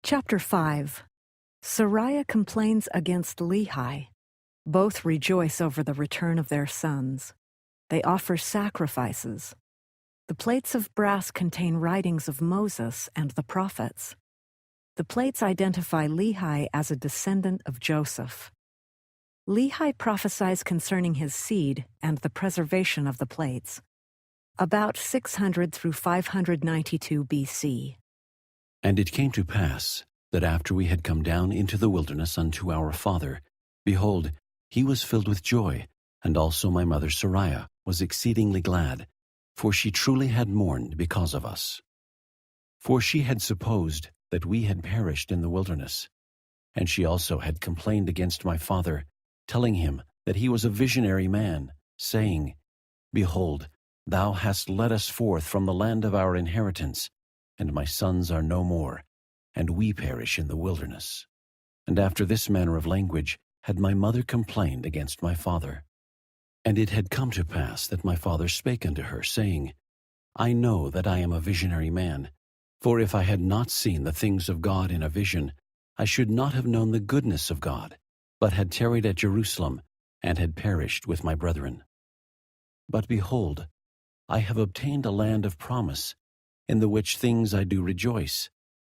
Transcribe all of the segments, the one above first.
Chapter 5. Sariah complains against Lehi. Both rejoice over the return of their sons. They offer sacrifices. The plates of brass contain writings of Moses and the prophets. The plates identify Lehi as a descendant of Joseph. Lehi prophesies concerning his seed and the preservation of the plates. About 600 through 592 BC. And it came to pass that after we had come down into the wilderness unto our father, behold, he was filled with joy, and also my mother Sariah was exceedingly glad, for she truly had mourned because of us. For she had supposed that we had perished in the wilderness, and she also had complained against my father, telling him that he was a visionary man, saying, Behold, thou hast led us forth from the land of our inheritance, and my sons are no more, and we perish in the wilderness. And after this manner of language had my mother complained against my father. And it had come to pass that my father spake unto her, saying, I know that I am a visionary man, for if I had not seen the things of God in a vision, I should not have known the goodness of God, but had tarried at Jerusalem, and had perished with my brethren. But behold, I have obtained a land of promise, in the which things I do rejoice.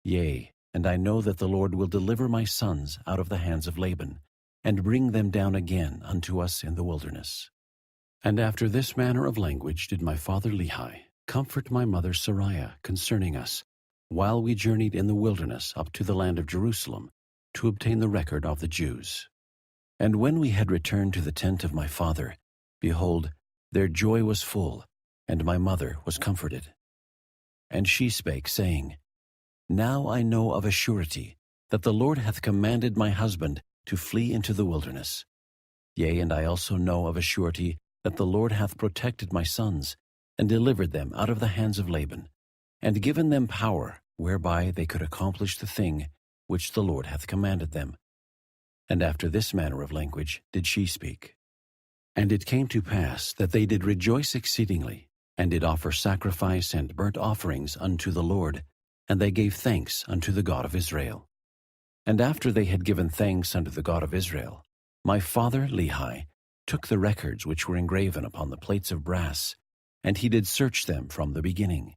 Yea, and I know that the Lord will deliver my sons out of the hands of Laban, and bring them down again unto us in the wilderness. And after this manner of language did my father Lehi comfort my mother Sariah concerning us, while we journeyed in the wilderness up to the land of Jerusalem, to obtain the record of the Jews. And when we had returned to the tent of my father, behold, their joy was full, and my mother was comforted. And she spake, saying, Now I know of a surety that the Lord hath commanded my husband to flee into the wilderness. Yea, and I also know of a surety that the Lord hath protected my sons, and delivered them out of the hands of Laban, and given them power whereby they could accomplish the thing which the Lord hath commanded them. And after this manner of language did she speak. And it came to pass that they did rejoice exceedingly, and did offer sacrifice and burnt offerings unto the Lord, and they gave thanks unto the God of Israel. And after they had given thanks unto the God of Israel, my father Lehi took the records which were engraven upon the plates of brass, and he did search them from the beginning.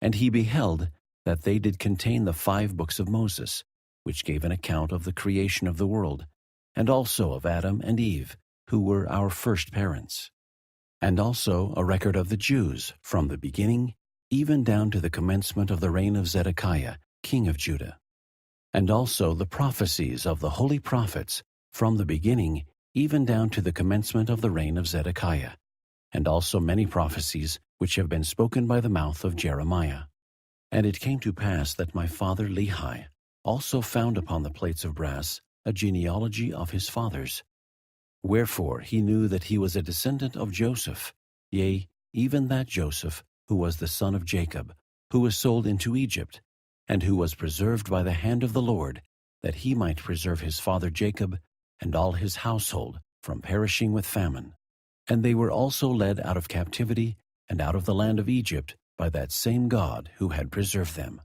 And he beheld that they did contain the 5 books of Moses, which gave an account of the creation of the world, and also of Adam and Eve, who were our first parents. And also a record of the Jews from the beginning, even down to the commencement of the reign of Zedekiah, king of Judah. And also the prophecies of the holy prophets from the beginning, even down to the commencement of the reign of Zedekiah, and also many prophecies which have been spoken by the mouth of Jeremiah. And it came to pass that my father Lehi also found upon the plates of brass a genealogy of his fathers. Wherefore he knew that he was a descendant of Joseph, yea, even that Joseph, who was the son of Jacob, who was sold into Egypt, and who was preserved by the hand of the Lord, that he might preserve his father Jacob and all his household from perishing with famine. And they were also led out of captivity and out of the land of Egypt by that same God who had preserved them.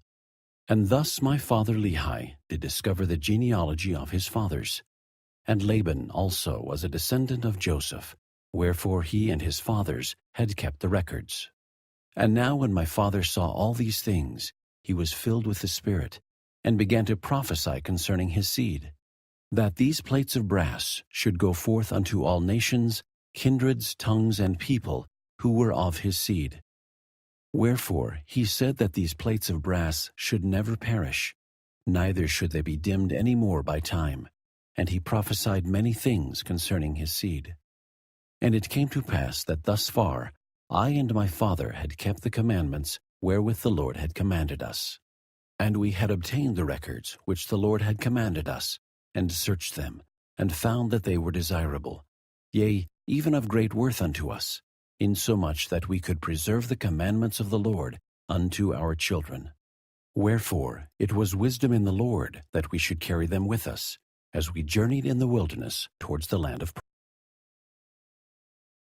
And thus my father Lehi did discover the genealogy of his fathers. And Laban also was a descendant of Joseph, wherefore he and his fathers had kept the records. And now when my father saw all these things, he was filled with the Spirit, and began to prophesy concerning his seed, that these plates of brass should go forth unto all nations, kindreds, tongues, and people who were of his seed. Wherefore he said that these plates of brass should never perish, neither should they be dimmed any more by time. And he prophesied many things concerning his seed. And it came to pass that thus far I and my father had kept the commandments wherewith the Lord had commanded us. And we had obtained the records which the Lord had commanded us, and searched them, and found that they were desirable, yea, even of great worth unto us, insomuch that we could preserve the commandments of the Lord unto our children. Wherefore it was wisdom in the Lord that we should carry them with us, as we journeyed in the wilderness towards the land of promise.